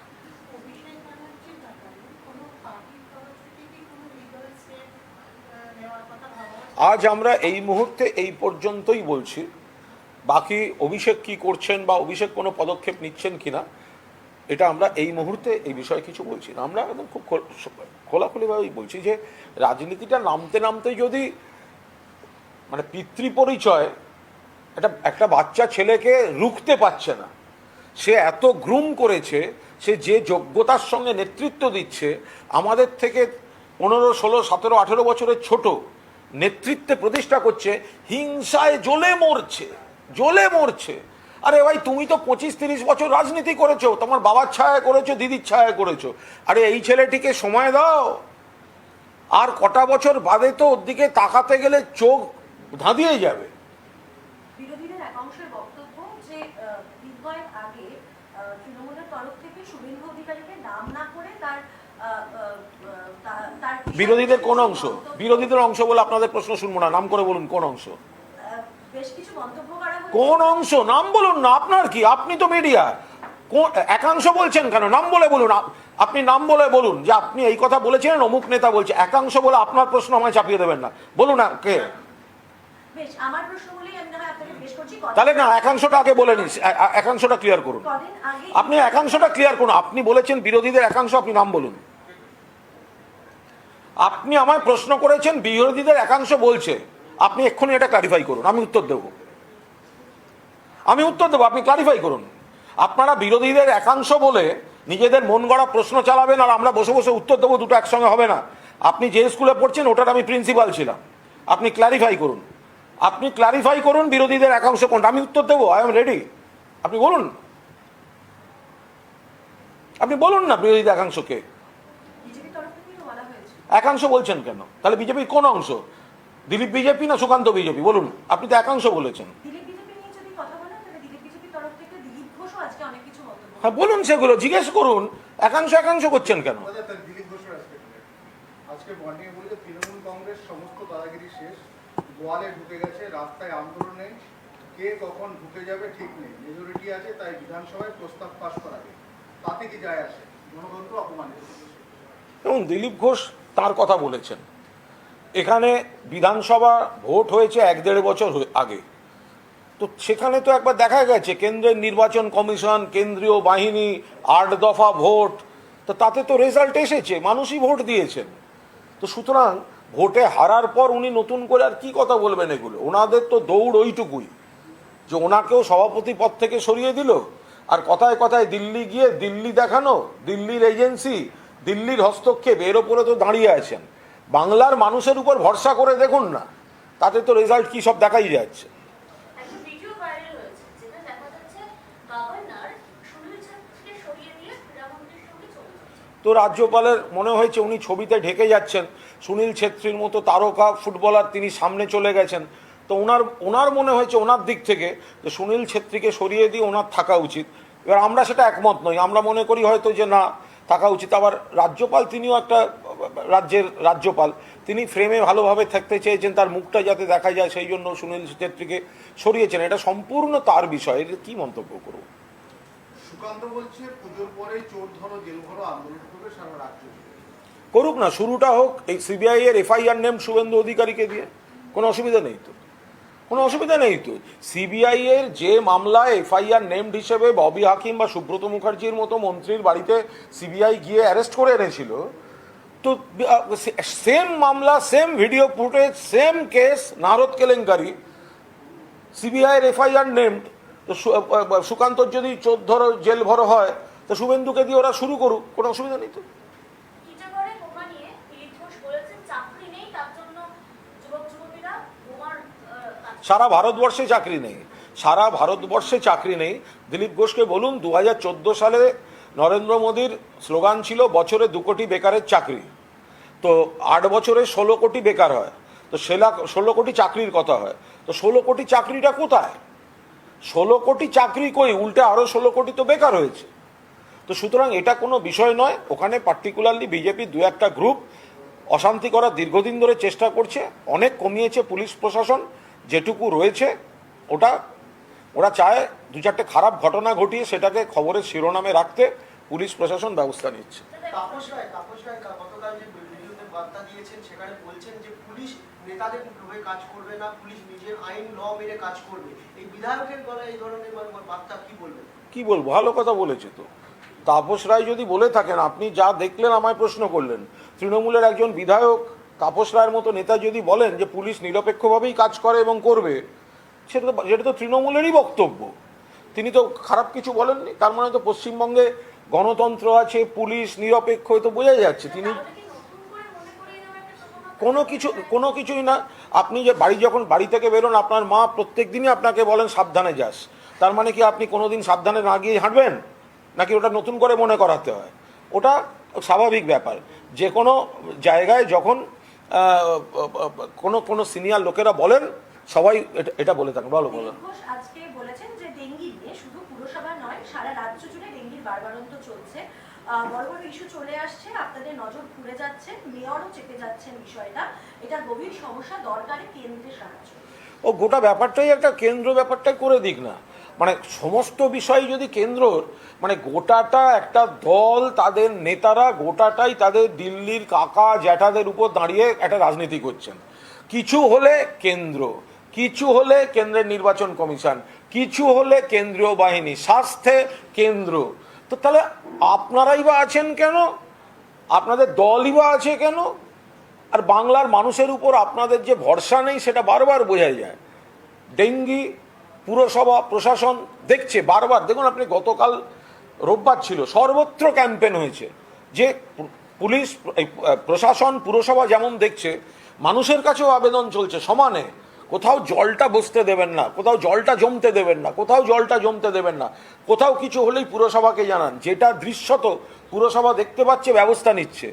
আজ আমরা এই মুহূর্তে এই পর্যন্তই বলছি। বাকি অভিষেক কি করছেন বা অভিষেক কোনো পদক্ষেপ নিচ্ছেন কিনা, এটা আমরা এই মুহূর্তে এই বিষয়ে কিছু বলছি না। আমরা একদম খুব খোলাখুলিভাবেই বলছি যে রাজনীতিটা নামতে নামতে যদি মানে পিতৃপরিচয়, একটা বাচ্চা ছেলেকে রুখতে পারছে না, সে এত গ্রুম করেছে, সে যে যোগ্যতার সঙ্গে নেতৃত্ব দিচ্ছে, আমাদের থেকে 15, 16, 17, 18 বছরের ছোট নেতৃত্বে প্রতিষ্ঠা করছে, হিংসায় জ্বলে মরছে। আরে ভাই, তুমি তো 25-30 বছর রাজনীতি করেছো, তোমার বাবার ছায়া করেছো, দিদির ছায়া করেছো। আরে এই ছেলেটিকে সময় দাও, আর কটা বছর বাদে তো ওর দিকে তাকাতে গেলে চোখ ধাঁধিয়ে যাবে। বিরোধীদের একাংশের বক্তব্য যে বিধায়ক আগে তৃণমূলের তরফ থেকে শুভেন্দু অধিকারীকে নাম না করে তার বিরোধীদের কোন অংশ? বিরোধীদের অংশ বলে আপনাদের প্রশ্ন শুনবো না, নাম করে বলুন কোন অংশ। বেশ কিছু মন্তব্য করা হয়েছে। কোন অংশ? নাম বলুন না। আপনার কি, আপনি তো মিডিয়া, একাংশ বলছেন কেন? নাম বলে বলুন। আপনি নাম বলে বলুন যে আপনি এই কথা বলেছিলেন, অমুক নেতা বলছে। একাংশ বলে আপনার প্রশ্ন আমায় চাপিয়ে দেবেন না, বলুন না কে। বেশ, আমার প্রশ্নগুলোই আমি না আপনাকে পেশ করছি। তাহলে না, একাংশটা আগে বলে নিন, একাংশটা ক্লিয়ার করুন। আপনি একাংশটা ক্লিয়ার করুন। আপনি বলেছেন বিরোধীদের একাংশ, আপনি নাম বলুন। আপনি আমায় প্রশ্ন করেছেন বিরোধীদের একাংশ বলছে, আপনি এক্ষুনি এটা ক্লারিফাই করুন, আমি উত্তর দেব। আপনি ক্লারিফাই করুন। আপনারা বিরোধীদের একাংশ বলে নিজেদের মন গড়া প্রশ্ন চালাবেন আর আমরা বসে বসে উত্তর দেবো, দুটো একসঙ্গে হবে না। আপনি যে স্কুলে পড়ছেন ওটার আমি প্রিন্সিপাল ছিলাম। আপনি ক্লারিফাই করুন বিরোধীদের একাংশ কোনটা, আমি উত্তর দেবো। I am ready. আপনি বলুন না বিরোধীদের একাংশকে। একাংশ বলছেন কেন? তাহলে বিজেপির কোন অংশ? দিলীপ বিজেপি না সুকান্ত বিজেপি? বলুন। আপনি তো একাংশ বলেছেন। হ্যাঁ বলুন, সেগুলো জিজ্ঞেস করুন। একাংশ করছেন কেন? আজকে বন্ডিং এ বলেছে তৃণমূল কংগ্রেস সমস্ত দাদাগিরি শেষ, গোয়ালে ঢুকে গেছে, রাস্তায় আন্দোলনে কে কখন ঢুকে যাবে ঠিক নেই, মেজরিটি আছে তাই বিধানসভায় প্রস্তাব পাশ করাবে, তাতে কি যায় আসে? গণতন্ত্র অপমানিত। এবং দিলীপ ঘোষ তার কথা বলেছেন। এখানে বিধানসভা ভোট হয়েছে 1-1.5 বছর আগে, তো সেখানে তো একবার দেখা গেছে কেন্দ্রের নির্বাচন কমিশন, কেন্দ্রীয় বাহিনী, 8 দফা ভোট, তো তাতে তো রেজাল্ট এসেছে, মানুষই ভোট দিয়েছেন। তো সুতরাং ভোটে হারার পর উনি নতুন করে আর কি কথা বলবেন এগুলো? ওনাদের তো দৌড় ওইটুকুই যে ওনাকেও সভাপতি পদ থেকে সরিয়ে দিল, আর কথায় কথায় দিল্লি গিয়ে দিল্লি দেখানো, দিল্লির এজেন্সি, দিল্লির হস্তক্ষেপ, এর ওপরে তো দাঁড়িয়ে আছেন। বাংলার মানুষের উপর ভরসা করে দেখুন না, তাতে তো রেজাল্ট কি সব দেখাই যাচ্ছে। তো রাজ্যপালের মনে হয়েছে উনি ছবিতে ঢেকে যাচ্ছেন, সুনীল ছেত্রীর মতো তারকা ফুটবলার তিনি সামনে চলে গেছেন। তো ওনার মনে হয়েছে ওনার দিক থেকে যে সুনীল ছেত্রীকে সরিয়ে দিয়ে ওনার থাকা উচিত। এবার আমরা সেটা একমত নই, আমরা মনে করি হয়তো যে না, থাকা উচিত। আবার রাজ্যপাল, তিনিও একটা রাজ্যের রাজ্যপাল, তিনি ফ্রেমে ভালোভাবে থাকতে চেয়েছেন, তার মুখটা যাতে দেখা যায়, সেই জন্য সুনীল ছেত্রীকে সরিয়েছেন। এটা সম্পূর্ণ তার বিষয়, এটা কী মন্তব্য করব। সুকান্ত বলছে পুজোর পরে চোর ধরো জেল ভরো আন্দোলন করবে সারা রাজ্য জুড়ে। করুক না, শুরুটা হোক এই সিবিআই এর এফআইআর নেম শুভেন্দু অধিকারীকে দিয়ে, কোনো অসুবিধা নেই তো, কোনো অসুবিধা নেই তো। সিবিআই এর যে মামলায় এফআইআর নেমড হিসেবে ববি হাকিম বা সুব্রত মুখার্জির মতো মন্ত্রীর বাড়িতে সিবিআই গিয়ে অ্যারেস্ট করে এনেছিল, তো সেম মামলা, same video footage, same case, Narada কেলেঙ্কারি, সিবিআই এর এফআইআর নেমড, তো সুকান্তর যদি চোর ধরো জেল ভরো হয়, তো শুভেন্দুকে দিয়ে ওরা শুরু করুক, কোনো অসুবিধা নেই তো। টিটাগড়ে বোমা নিয়ে দিলীপ ঘোষ বলেছেন চাকরি নেই, তার জন্য যুবক যুবতীরা বোমার সারা ভারতবর্ষে চাকরি নেই, সারা ভারতবর্ষে চাকরি নেই। দিলীপ ঘোষকে বলুন, 2014 সালে নরেন্দ্র মোদীর স্লোগান ছিল বছরে 2 কোটি বেকারের চাকরি, তো 8 বছরে 16 কোটি বেকার হয়, তো 16 কোটি চাকরির কথা হয়, তো 16 কোটি চাকরিটা কোথায়? 16 কোটি চাকরি কই, উল্টে আরও 16 কোটি তো বেকার হয়েছে। তো সুতরাং এটা কোনো বিষয় নয়। ওখানে পার্টিকুলারলি বিজেপির 2-1টা গ্রুপ অশান্তি করার দীর্ঘদিন ধরে চেষ্টা করছে, অনেক কমিয়েছে পুলিশ প্রশাসন, যেটুকু রয়েছে ওটা ওরা চায় 2-4টে খারাপ ঘটনা ঘটিয়ে সেটাকে খবরের শিরোনামে রাখতে পুলিশ প্রশাসন ব্যবস্থা নিচ্ছে। তাপস রায় গতকাল যে ভিডিওতে বার্তা দিয়েছেন সেখানে বলছেন যে পুলিশ নেতাদের হয়ে কাজ করবে না, পুলিশ নিজের আইন ল মেনে কাজ করবে। এই বিধায়কের গলায় এই ধরনের বার্তা কি বলবেন? কি বলবো, ভালো কথা বলেছে তো। তাপস রায় যদি বলে থাকেন, আপনি যা দেখলেন আমায় প্রশ্ন করলেন, তৃণমূলের একজন বিধায়ক তাপস রায়ের মতো নেতা যদি বলেন যে পুলিশ নিরপেক্ষভাবেই কাজ করে এবং করবে, যেটা তো তৃণমূলেরই বক্তব্য। তিনি তো খারাপ কিছু বলেননি, তার মানে তো পশ্চিমবঙ্গে গণতন্ত্র আছে, পুলিশ নিরপেক্ষ, তো বোঝাই যাচ্ছে তিনি কোনো কিছুই না। আপনি যে যখন বাড়ি থেকে বেরোন, আপনার মা প্রত্যেক দিনই আপনাকে বলেন সাবধানে যাস, তার মানে কি আপনি কোনোদিন সাবধানে না গিয়ে হাঁটবেন, নাকি ওটা নতুন করে মনে করাতে হয়? ওটা স্বাভাবিক ব্যাপার। যে কোনো জায়গায় যখন কোনো সিনিয়র লোকেরা বলেন, সবাই এটা বলে থাকেন। ভালো বলেন। আজকে বলেছেন যে ডেঙ্গি নিয়ে শুধু পুরসভা নয়, সারা রাজ্য জুড়ে ডেঙ্গির বাড়বাড়ন্ত চলছে, বড় বড় ইস্যু চলে আসছে, আপনাদের নজর ঘুরে যাচ্ছে, মেয়রও চেপে যাচ্ছেন বিষয়টা, এটা গভীর সমস্যা, দরকারে কেন্দ্রের সাহায্য। ও গোটা ব্যাপারটাই একটা কেন্দ্র ব্যাপারটাই করে দিক না, মানে সমস্ত বিষয় যদি কেন্দ্রর, মানে গোটাটা একটা দল, তাদের নেতারা গোটাটাই তাদের দিল্লির কাকা জ্যাঠাদের উপর দাঁড়িয়ে একটা রাজনীতি করছেন। কিছু হলে কেন্দ্র, কিছু হলে কেন্দ্রের নির্বাচন কমিশন, কিছু হলে কেন্দ্রীয় বাহিনী, স্বাস্থ্যে কেন্দ্র। তো তাহলে আপনারাই বা আছেন কেন? আপনাদের দলই বা আছে কেন? আর বাংলার মানুষের উপর আপনাদের যে ভরসা নেই সেটা বারবার বোঝা যায়। ডেঙ্গি পুরসভা প্রশাসন দেখছে বারবার। দেখুন, আপনি গতকাল রোববার ছিল, সর্বত্র ক্যাম্পেন হয়েছে, যে পুলিশ প্রশাসন পুরসভা যেমন দেখছে, মানুষের কাছেও আবেদন চলছে সমানে, কোথাও জলটা বসতে দেবেন না, কোথাও জলটা জমতে দেবেন না, কোথাও জলটা জমতে দেবেন না, কোথাও কিছু হলেই পুরসভাকে জানান। যেটা দৃশ্যত পুরসভা দেখতে পাচ্ছে, ব্যবস্থা নিচ্ছে।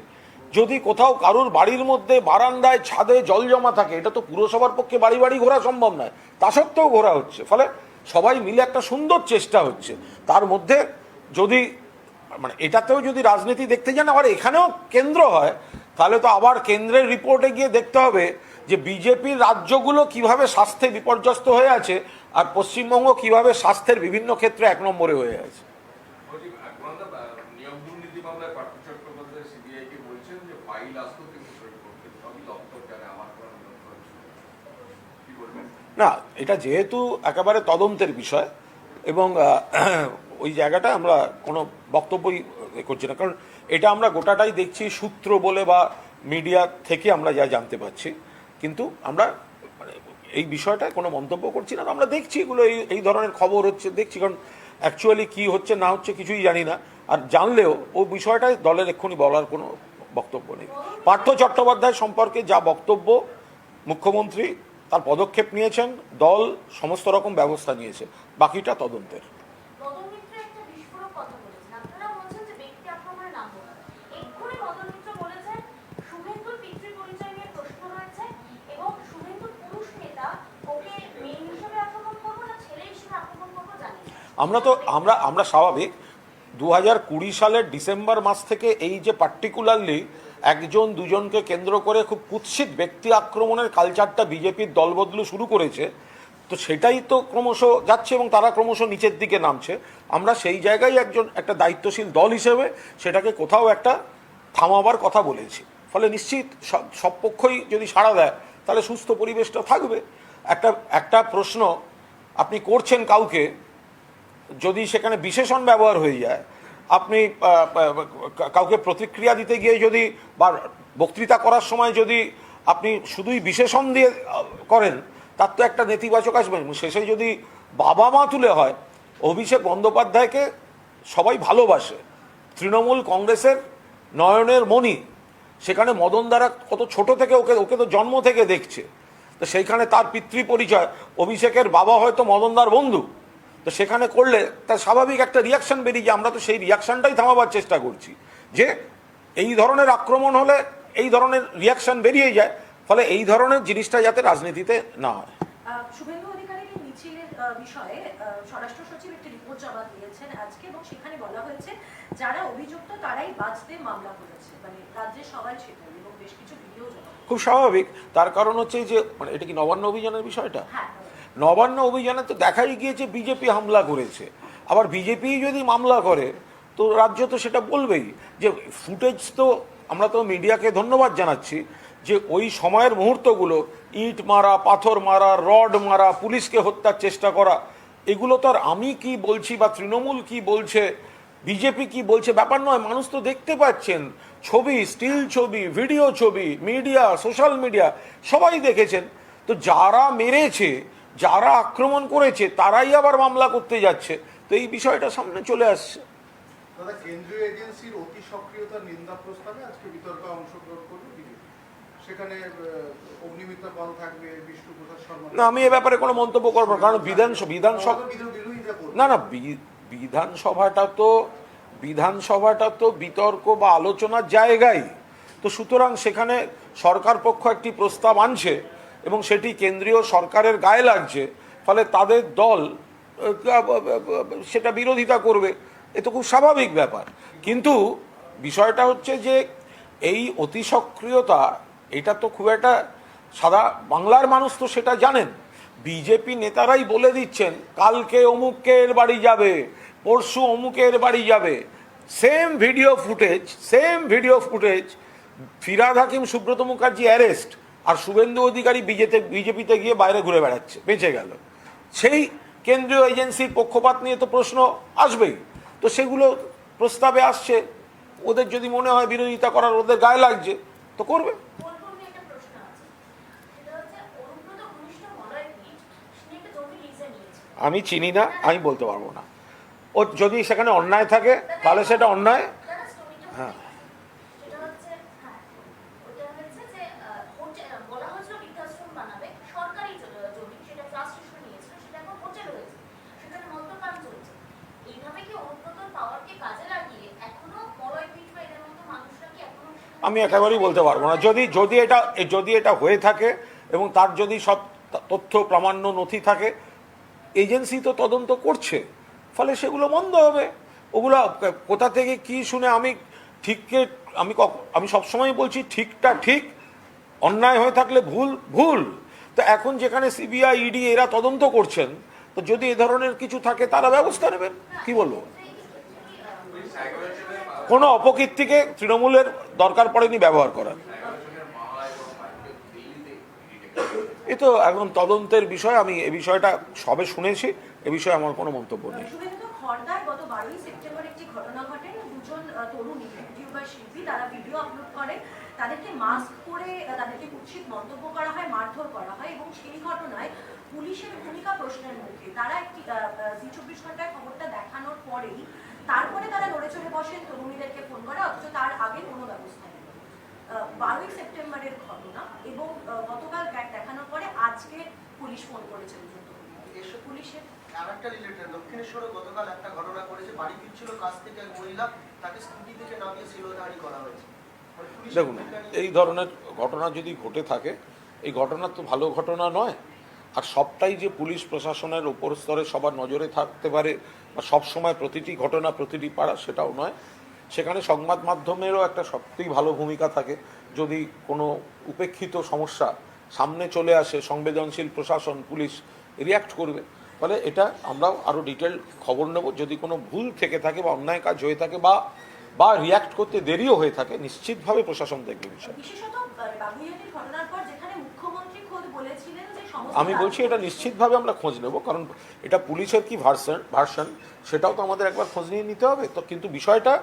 যদি কোথাও কারুর বাড়ির মধ্যে বারান্দায় ছাদে জল জমা থাকে, এটা তো পুরসভার পক্ষে বাড়ি বাড়ি ঘোরা সম্ভব নয়, তা সত্ত্বেও ঘোরা হচ্ছে। ফলে সবাই মিলে একটা সুন্দর চেষ্টা হচ্ছে। তার মধ্যে যদি মানে এটাতেও যদি রাজনীতি দেখতে যান, আবার এখানেও কেন্দ্র হয়, তাহলে তো আবার কেন্দ্রের রিপোর্টে গিয়ে দেখতে হবে যে বিজেপির রাজ্যগুলো কিভাবে স্বাস্থ্যে বিপর্যস্ত হয়ে আছে, আর পশ্চিমবঙ্গ কিভাবে স্বাস্থ্যের বিভিন্ন ক্ষেত্রে 1 নম্বরে হয়ে আছে। নিয়োগ দুর্নীতি মামলায় পার্থ চট্টোপাধ্যায় সিবিআইকে বলছেন যে ফাইল আসতো কিন্তু সই করতে সবই দপ্তর জানে, আমার কোনো নিয়ন্ত্রণ ছিল না। কি বলবেন? না, এটা যেহেতু একেবারে তদন্তের বিষয়, এবং ওই জায়গাটা আমরা কোনো বক্তব্যই করছি না, কারণ এটা আমরা গোটাটাই দেখছি সূত্র বলে বা মিডিয়া থেকে আমরা যা জানতে পারছি, কিন্তু আমরা মানে এই বিষয়টায় কোনো মন্তব্য করছি না। আমরা দেখছি এগুলো, এই ধরনের খবর হচ্ছে দেখছি, কারণ অ্যাকচুয়ালি কী হচ্ছে না হচ্ছে কিছুই জানি না, আর জানলেও ও বিষয়টায় দলের এক্ষুনি বলার কোনো বক্তব্য নেই। পার্থ চট্টোপাধ্যায় সম্পর্কে যা বক্তব্য, মুখ্যমন্ত্রী তার পদক্ষেপ নিয়েছেন, দল সমস্ত রকম ব্যবস্থা নিয়েছে, বাকিটা তদন্তের। আমরা স্বাভাবিক, 2020 সালের ডিসেম্বর মাস থেকে এই যে পার্টিকুলারলি একজন দুজনকে কেন্দ্র করে খুব কুৎসিত ব্যক্তি আক্রমণের কালচারটা বিজেপির দলবদলু শুরু করেছে, তো সেটাই তো ক্রমশ যাচ্ছে এবং তারা ক্রমশ নিচের দিকে নামছে। আমরা সেই জায়গায় একটা দায়িত্বশীল দল হিসেবে সেটাকে কোথাও একটা থামাবার কথা বলেছি। ফলে নিশ্চিত সব পক্ষই যদি সাড়া দেয় তাহলে সুস্থ পরিবেশটা থাকবে। একটা প্রশ্ন আপনি করছেন কাউকে, যদি সেখানে বিশেষণ ব্যবহার হয়ে যায়, আপনি কাউকে প্রতিক্রিয়া দিতে গিয়ে যদি বা বক্তৃতা করার সময় যদি আপনি শুধুই বিশেষণ দিয়ে করেন, তার তো একটা নেতিবাচক আসবে। শেষে যদি বাবা মা তুলে হয়, অভিষেক বন্দ্যোপাধ্যায়কে সবাই ভালোবাসে, তৃণমূল কংগ্রেসের নয়নের মণি, সেখানে মদন দ্বারা কত ছোট থেকে ওকে তো জন্ম থেকে দেখছে, তো সেইখানে তার পিতৃ পরিচয়, অভিষেকের বাবা হয়তো মদনদার বন্ধু, তো সেখানে করলে তার স্বাভাবিক একটা রিয়াকশন বেরিয়ে যায়। আমরা তো সেই রিয়াকশনটাই থামাবার চেষ্টা করছি, যে এই ধরনের আক্রমণ হলে এই ধরনের রিয়াকশন বেরিয়ে যায়, ফলে এই ধরনের জিনিসটা যাতে রাজনীতিতে না হয়। শুভেন্দু অধিকারীর মিছিলের বিষয়ে স্বরাষ্ট্র সচিব একটি রিপোর্ট জমা দিয়েছেন আজকে, এবং সেখানে বলা হয়েছে যারা অভিযুক্ত তারাই বাজতে মামলা করেছে, মানে রাজ্যের সবাই সেটাই, এবং বেশ কিছু ভিডিও জমা। খুব স্বাভাবিক, তার কারণ হচ্ছে যে মানে এটা কি নবান্ন অভিযানের বিষয়টা? হ্যাঁ, নবান্ন অভিযানে তো দেখাই গিয়েছে বিজেপি হামলা করেছে। আবার বিজেপি যদি মামলা করে তো রাজ্য তো সেটা বলবেই। যে ফুটেজ তো আমরা তো মিডিয়াকে ধন্যবাদ জানাচ্ছি যে ওই সময়ের মুহূর্তগুলো, ইট মারা, পাথর মারা, রড মারা, পুলিশকে হত্যার চেষ্টা করা, এগুলো তো আর আমি কি বলছি বা তৃণমূল কি বলছে, বিজেপি কি বলছে ব্যাপার নয়। মানুষ তো দেখতে পাচ্ছেন, ছবি, স্টিল ছবি, ভিডিও ছবি, মিডিয়া, সোশ্যাল মিডিয়া সবাই দেখেছেন। তো যারা মেরেছে, যারা আক্রমণ করেছে, তারাই আবার মামলা করতে যাচ্ছে, তো এই বিষয়টা সামনে চলে আসছে। দাদা, কেন্দ্রীয় এজেন্সির অতি সক্রিয়তার নিন্দা প্রস্তাবে আজকে বিতর্কে অংশগ্রহণ করবে বিজেপি। সেখানে অগ্নিমিত্রা পাল থাকবে, বিষ্ণুপ্রসাদ শর্মা। না, আমি এ ব্যাপারে কোনো মন্তব্য করবো না, কারণ বিধানসভা না না বিধানসভাটা তো বিতর্ক বা আলোচনার জায়গায়, তো সুতরাং সেখানে সরকার পক্ষ একটি প্রস্তাব আনছে এবং সেটি কেন্দ্রীয় সরকারের গায়ে লাগছে, ফলে তাদের দল সেটা বিরোধিতা করবে, এ তো খুব স্বাভাবিক ব্যাপার। কিন্তু বিষয়টা হচ্ছে যে এই অতি সক্রিয়তা, এটা তো খুব একটা সাদা বাংলার মানুষ তো সেটা জানেন। বিজেপি নেতারাই বলে দিচ্ছেন কালকে অমুকের বাড়ি যাবে, পরশু অমুকের বাড়ি যাবে, same video footage, Firhad Hakim, Subrata Mukherjee arrest, আর শুভেন্দু অধিকারী বিজেপিতে গিয়ে বাইরে ঘুরে বেড়াচ্ছে, বেঁচে গেল। সেই কেন্দ্রীয় এজেন্সির পক্ষপাত নিয়ে তো প্রশ্ন আসবেই। তো সেগুলো প্রস্তাবে আসছে, ওদের যদি মনে হয় বিরোধিতা করার ওদের গায়ে লাগছে তো করবে। আমি চিনি না, আমি বলতে পারবো না। ও যদি সেখানে অন্যায় থাকে তাহলে সেটা অন্যায়। হ্যাঁ, আমি একেবারেই বলতে পারবো না। যদি এটা হয়ে থাকে এবং তার যদি সব তথ্য প্রামাণ্য নথি থাকে, এজেন্সি তো তদন্ত করছে, ফলে সেগুলো বন্ধ হবে। ওগুলো কোথা থেকে কি শুনে আমি সবসময় বলছি ঠিকটা ঠিক, অন্যায় হয়ে থাকলে ভুল। তো এখন যেখানে সিবিআই, ইডি এরা তদন্ত করছেন, তো যদি এ ধরনের কিছু থাকে তারা ব্যবস্থা নেবেন। কি বলবো, কোনো অপকীর্তিকে তৃণমূলের দরকার পড়েনি ব্যবহার করার। এ তো এখন তদন্তের বিষয়, আমি এ বিষয়টা সবে শুনেছি, এ বিষয়ে আমার কোনো মন্তব্য নেই। খড়দায় গত 12ই সেপ্টেম্বর একটি ঘটনা ঘটে, দুজন তরুণী ইউটিউবার শিল্পী তারা ভিডিও আপলোড করে, তাদেরকে মাস্ক পরে তাদেরকে কুৎসিত মন্তব্য করা হয়, মারধর করা হয়, এবং সেই ঘটনায় পুলিশের ভূমিকা প্রশ্নের মুখে। তারা একটি জি24 ঘন্টায় খবরটা দেখানোর পরেই তারপরে তারা নড়ে চড়ে বসেন তরুণীদেরকে ফোন করে, অথচ তার আগে কোনো ব্যবস্থা নেই। 12ই সেপ্টেম্বরের ঘটনা, এবং গতকাল ব্যাগ দেখানোর পরে আজকে পুলিশ ফোন করেছে দুজন তরুণীকে। পুলিশের আরেকটা রিলেটেড, দক্ষিণেশ্বরে গতকাল একটা ঘটনা করেছে, বাড়ি ফিরছিল কাছ থেকে এক মহিলা, তাকে স্কুটি থেকে নামিয়ে শিলধারী করা হয়েছে। দেখুন, এই ধরনের ঘটনা যদি ঘটে থাকে, এই ঘটনা তো ভালো ঘটনা নয়। আর সবটাই যে পুলিশ প্রশাসনের উপর স্তরে সবার নজরে থাকতে পারে বা সবসময় প্রতিটি ঘটনা প্রতিটি পাড়া, সেটাও নয়। সেখানে সংবাদ মাধ্যমেরও একটা সত্যিই ভালো ভূমিকা থাকে। যদি কোনো উপেক্ষিত সমস্যা সামনে চলে আসে, সংবেদনশীল প্রশাসন পুলিশ রিয়্যাক্ট করবে। ফলে এটা আমরাও আরও ডিটেল খবর নেব। যদি কোনো ভুল থেকে থাকে বা অন্যায় কাজ হয়ে থাকে বা রিয়্যাক্ট করতে দেরিও হয়ে থাকে, নিশ্চিতভাবে প্রশাসন দেখবে বিষয়। বিশেষত বাবুইয়াটির ঘটনার পর যেখানে মুখ্যমন্ত্রী খোদ বলেছিলেন যে সমস্ত আমি বলছি এটা নিশ্চিতভাবে আমরা খোঁজ নেব, কারণ এটা পুলিশের কি ভার্সন সেটাও তো আমাদের একবার খোঁজ নিয়ে নিতে হবে। তো কিন্তু বিষয়টা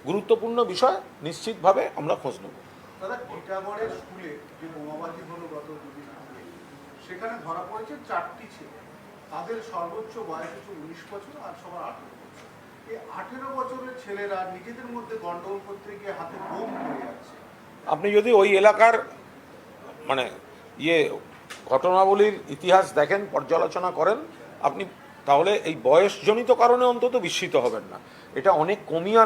গুরুত্বপূর্ণ বিষয়, নিশ্চিতভাবে আমরা খোঁজ নেব। দাদা, টিটাগড়ের স্কুলে যে বোমাবাজি হলো গত দুদিন আগে, সেখানে ধরা পড়েছে 4টি ছেলে। তাদের সর্বোচ্চ বয়স হচ্ছে 19 বছর আর সবার 18 বছর। এই 18 বছরের ছেলেরা নিজেদের মধ্যে গন্ডগোল করতে গিয়ে হাতে বোম ধরে যাচ্ছে। আপনি যদি ওই এলাকার মানে ঘটনাবলীর ইতিহাস দেখেন, পর্যালোচনা করেন আপনি, তাহলে এই বয়সজনিত কারণে অন্তত বিস্মিত হবেন না। এটা অনেক কমিয়ে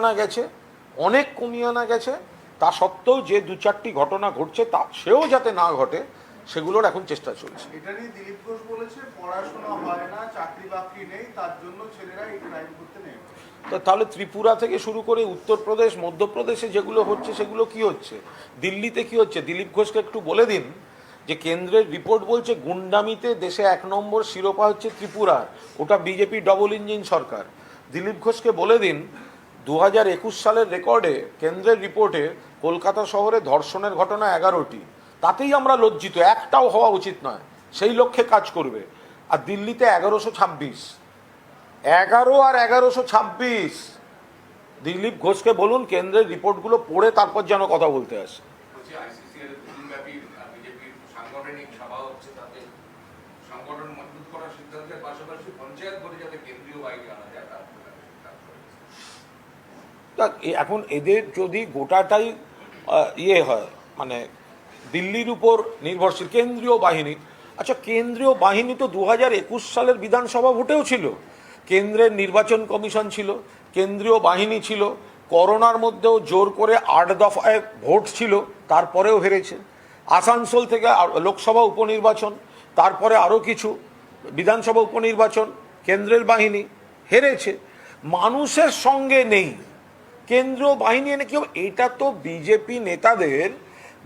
আনা গেছে। তা সত্ত্বেও যে 2-4টি ঘটনা ঘটছে, তা সেও যাতে না ঘটে সেগুলোর এখন চেষ্টা চলছে। এটা নিয়ে দিলীপ ঘোষ বলেছে পড়াশোনা হয় না, চাকরি বাকরি নেই, তার জন্য ছেলেরা এই ক্রাইম করতে নেই। তো তাহলে ত্রিপুরা থেকে শুরু করে উত্তরপ্রদেশ, মধ্যপ্রদেশে যেগুলো হচ্ছে সেগুলো কি হচ্ছে, দিল্লিতে কি হচ্ছে? দিলীপ ঘোষকে একটু বলে দিন যে কেন্দ্রের রিপোর্ট বলছে গুন্ডামিতে দেশে 1 নম্বর শিরোপা হচ্ছে ত্রিপুরার, ওটা বিজেপি ডবল ইঞ্জিন সরকার। দিলীপ ঘোষকে বলে দিন 2021 সালের রেকর্ডে কেন্দ্রের রিপোর্টে কলকাতা শহরে ধর্ষণের ঘটনা 11টি, তাতেই আমরা লজ্জিত, একটাও হওয়া উচিত নয়, সেই লক্ষ্যে কাজ করবে। আর দিল্লিতে 1126, 11 আর 1126। দিলীপ ঘোষকে বলুন কেন্দ্রের রিপোর্টগুলো পড়ে তারপর যেন কথা বলতে আসে। বলছি আইসিসিআর দিনব্যাপী বিজেপির সাংগঠনিক সভা হচ্ছে, তাতে সংগঠন মজবুত করার সিদ্ধান্তের পাশাপাশি পঞ্চায়েত ভোটে যাতে কেন্দ্রীয় বাহিনী আনা যায় তার এখন এদের যদি গোটাটাই হয় মানে দিল্লির উপর নির্ভরশীল কেন্দ্রীয় বাহিনী, আচ্ছা কেন্দ্রীয় বাহিনী তো 2021 সালের বিধানসভা ভোটেও ছিল, কেন্দ্রের নির্বাচন কমিশন ছিল, কেন্দ্রীয় বাহিনী ছিল, করোনার মধ্যেও জোর করে 8 দফায় ভোট ছিল, তারপরেও হেরেছে। আসানসোল থেকে লোকসভা উপনির্বাচন, তারপরে আরও কিছু বিধানসভা উপনির্বাচন, কেন্দ্রের বাহিনী হেরেছে। মানুষের সঙ্গে নেই, কেন্দ্রীয় বাহিনী এনে কি হবে? এটা তো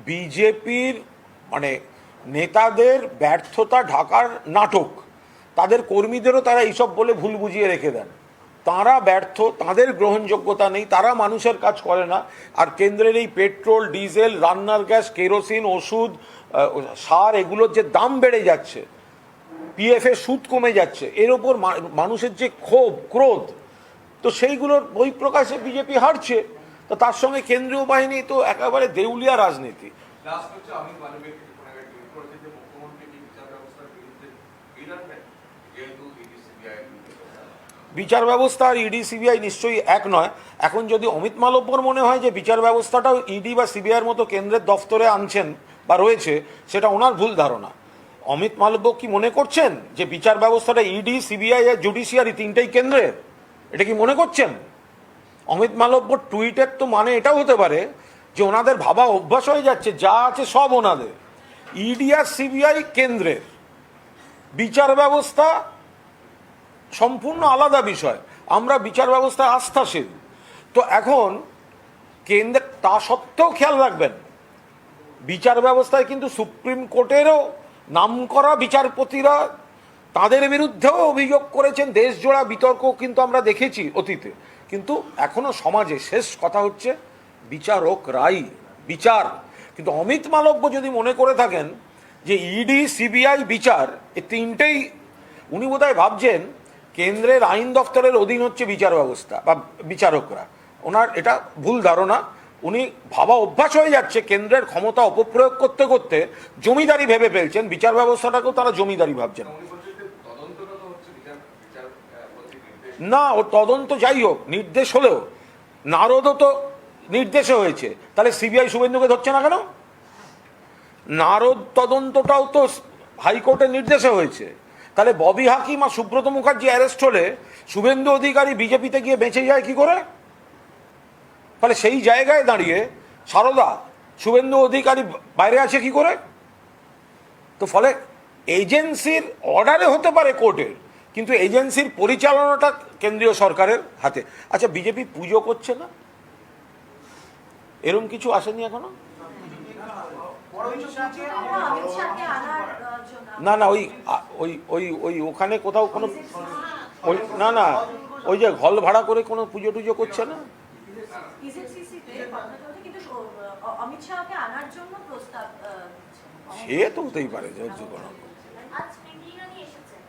বিজেপির মানে নেতাদের ব্যর্থতা ঢাকার নাটক। তাদের কর্মীদেরও তারা এইসব বলে ভুল বুঝিয়ে রেখে দেন। তারা ব্যর্থ, তাদের গ্রহণযোগ্যতা নেই, তারা মানুষের কাজ করে না। আর কেন্দ্রের এই পেট্রোল, ডিজেল, রান্নার গ্যাস, কেরোসিন, ওষুধ, সার, এগুলোর যে দাম বেড়ে যাচ্ছে, পিএফের সুদ কমে যাচ্ছে, এর ওপর মানুষের যে ক্ষোভ, ক্রোধ, তো সেইগুলোর বহিঃপ্রকাশে বিজেপি হারছে। তো তার সঙ্গে কেন্দ্রীয় বাহিনী তো একেবারে দেউলিয়া রাজনীতি। লাস্ট হচ্ছে আমি মানবিক টুইট করেছি যে মুখ্যমন্ত্রী কি বিচার ব্যবস্থার বিরুদ্ধে যেহেতু ইডি সিবিআই বিচার ব্যবস্থা আর ইডি সিবিআই নিশ্চয়ই এক নয়। এখন যদি অমিত মালব্যর মনে হয় যে বিচার ব্যবস্থাটাও ইডি বা সিবিআইয়ের মতো কেন্দ্রের দফতরে আনছেন বা রয়েছে, সেটা ওনার ভুল ধারণা। অমিত মালব্য কি মনে করছেন যে বিচার ব্যবস্থাটা ইডি, সিবিআই আর জুডিশিয়ারি তিনটেই কেন্দ্রের? এটা কি মনে করছেন? অমিত মালব্যর টুইটের তো মানে এটাও হতে পারে যে ওনাদের ভাবা অভ্যাস হয়ে যাচ্ছে যা আছে সব ওনাদের। ইডি আর সিবিআই কেন্দ্রের, বিচার ব্যবস্থা সম্পূর্ণ আলাদা বিষয়। আমরা বিচার ব্যবস্থায় আস্থাশীল। তো এখন কেন্দ্রের, তা সত্ত্বেও খেয়াল রাখবেন বিচার ব্যবস্থায় কিন্তু সুপ্রিম কোর্টেরও নামকরা বিচারপতিরা তাদের বিরুদ্ধেও অভিযোগ করেছেন। দেশজোড়া বিতর্ক কিন্তু আমরা দেখেছি অতীতে। কিন্তু এখনো সমাজে শেষ কথা হচ্ছে বিচারকরাই বিচার। কিন্তু অমিত মালব্য যদি মনে করে থাকেন যে ইডি, সিবিআই, বিচার, এই তিনটেই, উনি বোধহয় ভাবছেন কেন্দ্রের আইন দপ্তরের অধীন হচ্ছে বিচার ব্যবস্থা বা বিচারকরা। ওনার এটা ভুল ধারণা। উনি ভাবা অভ্যাস হয়ে যাচ্ছে কেন্দ্রের ক্ষমতা অপপ্রয়োগ করতে করতে জমিদারি ভেবে ফেলছেন, বিচার ব্যবস্থাটাকেও তারা জমিদারি ভাবছেন। না, ও তদন্ত যাই হোক, নির্দেশ হলেও, নারদও তো নির্দেশে হয়েছে, তাহলে সিবিআই শুভেন্দুকে ধরছে না কেন? নারদ তদন্তটাও তো হাইকোর্টের নির্দেশে হয়েছে, তাহলে ববি হাকিম আর সুব্রত মুখার্জি অ্যারেস্ট হলে শুভেন্দু অধিকারী বিজেপিতে গিয়ে বেঁচে যায় কি করে? ফলে সেই জায়গায় দাঁড়িয়ে সারদা, শুভেন্দু অধিকারী বাইরে আছে কি করে? তো ফলে এজেন্সির অর্ডারে হতে পারে কোর্টের, কিন্তু এজেন্সির পরিচালনাটা কেন্দ্রীয় সরকারের হাতে। আচ্ছা, বিজেপি পুজো করছে না, এরকম কিছু আসেনি এখনো? অমিত শাহকে আনার জন্য না না, ওই ওই ওই ওই ওখানে কোথাও কোনো ওই না না, ওই যে হল ভাড়া করে কোনো পুজো টুজো করছে না? ইজেডসিসিতে কথা চলছে, কিন্তু অমিত শাহকে আনার জন্য প্রস্তাব সে তো হতেই পারে, ধৈর্য করো। আজ স্মৃতি ইরানি এসেছেন,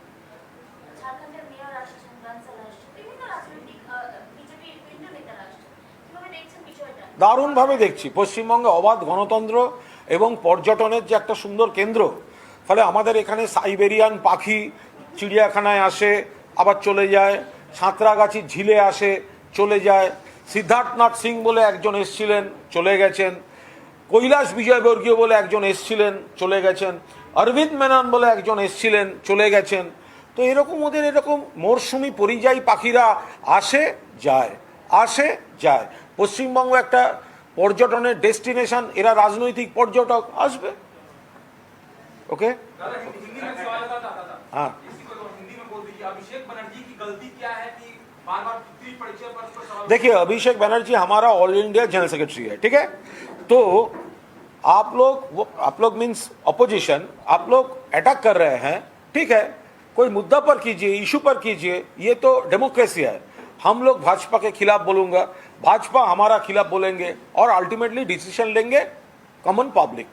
ঝাড়খণ্ডের মেয়র আসছেন, বানসাল আসছেন, বিভিন্ন রাজনৈতিক বিজেপির বিভিন্ন নেতারা আসছেন। কিভাবে দেখছেন বিষয়টা? দারুণভাবে দেখছি। পশ্চিমবঙ্গে অবাধ গণতন্ত্র এবং পর্যটনের যে একটা সুন্দর কেন্দ্র, ফলে আমাদের এখানে সাইবেরিয়ান পাখি চিড়িয়াখানায় আসে আবার চলে যায়, সাঁতরাগাছির ঝিলে আসে চলে যায়, সিদ্ধার্থনাথ সিং বলে একজন এসছিলেন চলে গেছেন, কৈলাস বিজয়বর্গীয় বলে একজন এসছিলেন চলে গেছেন, অরবিন্দ মেনন বলে একজন এসছিলেন চলে গেছেন। তো এরকম ওদের এরকম মরশুমি পরিযায়ী পাখিরা আসে যায়, আসে যায়। পশ্চিমবঙ্গ একটা পর্যটনের ডেস্টিনেশন, এরা রাজনৈতিক পর্যটক আসবে। ওকে, हाँ हिंदी में बोल दीजिए, अभिषेक बनर्जी की गलती क्या है कि बार-बार तीसरी परिचय पर सवाल? देखिए, अभिषेक बनर्जी हमारा ऑल इंडिया जनरल सेक्रेटरी है, ठीक है? तो आप लोग मीन्स अपोजिशन, आप लोग अटैक कर रहे हैं, ठीक है? कोई मुद्दा पर कीजिए, इशू पर कीजिए, ये तो डेमोक्रेसी है। हम लोग भाजपा के खिलाफ बोलूंगा, भाजपा हमारा खिलाफ बोलेंगे और अल्टीमेटली डिसीजन लेंगे कॉमन पब्लिक।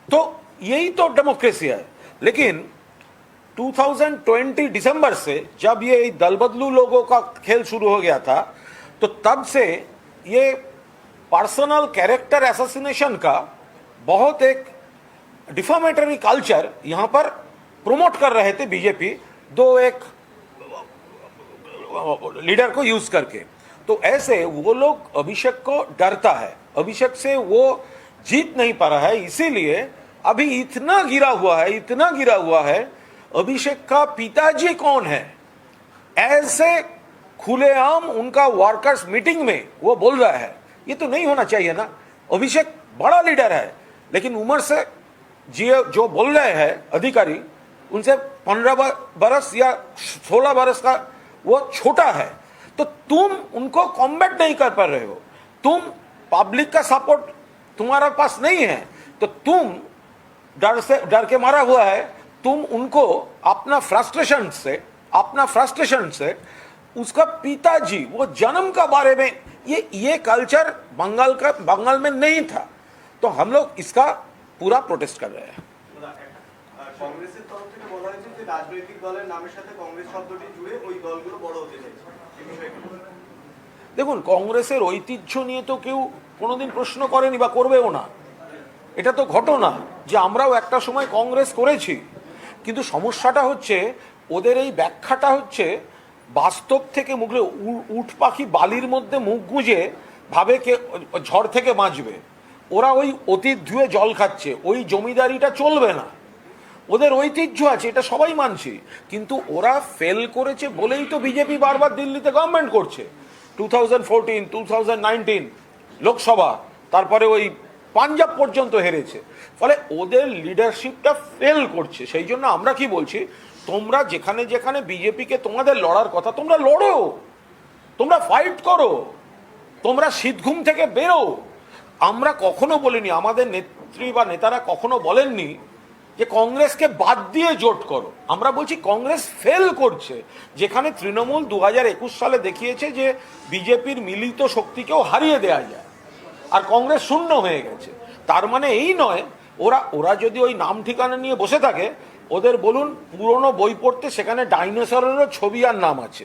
तो यही तो डेमोक्रेसी है। लेकिन 2020 दिसंबर से जब ये दल बदलू लोगों का खेल शुरू हो गया था, तो तब से ये पर्सनल कैरेक्टर असैसिनेशन का बहुत एक डिफामेटरी कल्चर यहाँ पर प्रमोट कर रहे थे बीजेपी, दो एक लीडर को यूज करके। तो ऐसे वो लोग अभिषेक को डरता है, अभिषेक से वो जीत नहीं पा रहा है, इसीलिए अभी इतना गिरा हुआ है। अभिषेक का पिताजी कौन है, ऐसे खुलेआम उनका वर्कर्स मीटिंग में वो बोल रहा है। ये तो नहीं होना चाहिए ना। अभिषेक बड़ा लीडर है, लेकिन उम्र से जो बोल रहे हैं अधिकारी, उनसे 15 बरस या 16 बरस का वो छोटा है। तो तुम उनको कॉम्बैट नहीं कर पा रहे हो, तुम पब्लिक का सपोर्ट तुम्हारे पास नहीं है, तो तुम डर के मारा हुआ है। तुम उनको अपना फ्रस्ट्रेशन से उसका पिताजी वो जन्म का बारे में ये कल्चर बंगाल में नहीं था। तो हम लोग इसका पूरा प्रोटेस्ट कर रहे हैं। কংগ্রেসের তরফ থেকে বলা হয়েছে যে রাজনৈতিক দলের নামের সাথে কংগ্রেস শব্দটি জুড়ে ওই দলগুলো বড় হতে চাইছে। দেখুন, কংগ্রেসের ঐতিহ্য নিয়ে তো কেউ কোনোদিন প্রশ্ন করেনি বা করবেও না। এটা তো ঘটনা যে আমরাও একটা সময় কংগ্রেস করেছি, কিন্তু সমস্যাটা হচ্ছে ওদের এই ব্যাখ্যাটা হচ্ছে বাস্তব থেকে মুখলে উট পাখি বালির মধ্যে মুখ গুঁজে ভাবে কে ঝড় থেকে বাঁচবে। ওরা ওই অতীত ধুয়ে জল খাচ্ছে, ওই জমিদারিটা চলবে না। ওদের ঐতিহ্য আছে, এটা সবাই মানছি, কিন্তু ওরা ফেল করেছে বলেই তো বিজেপি বারবার দিল্লিতে গভর্নমেন্ট করছে। 2014, 2019 লোকসভা, তারপরে ওই পাঞ্জাব পর্যন্ত হেরেছে। ফলে ওদের লিডারশিপটা ফেল করছে। সেই জন্য আমরা কি বলছি, তোমরা যেখানে যেখানে বিজেপিকে তোমাদের লড়ার কথা, তোমরা লড়ো, তোমরা ফাইট করো, তোমরা শীতঘুম থেকে বেরো। আমরা কখনো বলিনি, আমাদের নেত্রী বা নেতারা কখনো বলেননি যে কংগ্রেসকে বাদ দিয়ে জোট করো। আমরা বলছি কংগ্রেস ফেল করছে। যেখানে তৃণমূল 2021 সালে দেখিয়েছে যে বিজেপির মিলিত শক্তিকেও হারিয়ে দেওয়া যায়, আর কংগ্রেস শূন্য হয়ে গেছে। তার মানে এই নয়, ওরা যদি ওই নাম ঠিকানা নিয়ে বসে থাকে, ওদের বলুন পুরনো বই পড়তে, সেখানে ডাইনোসরেরও ছবি আর নাম আছে।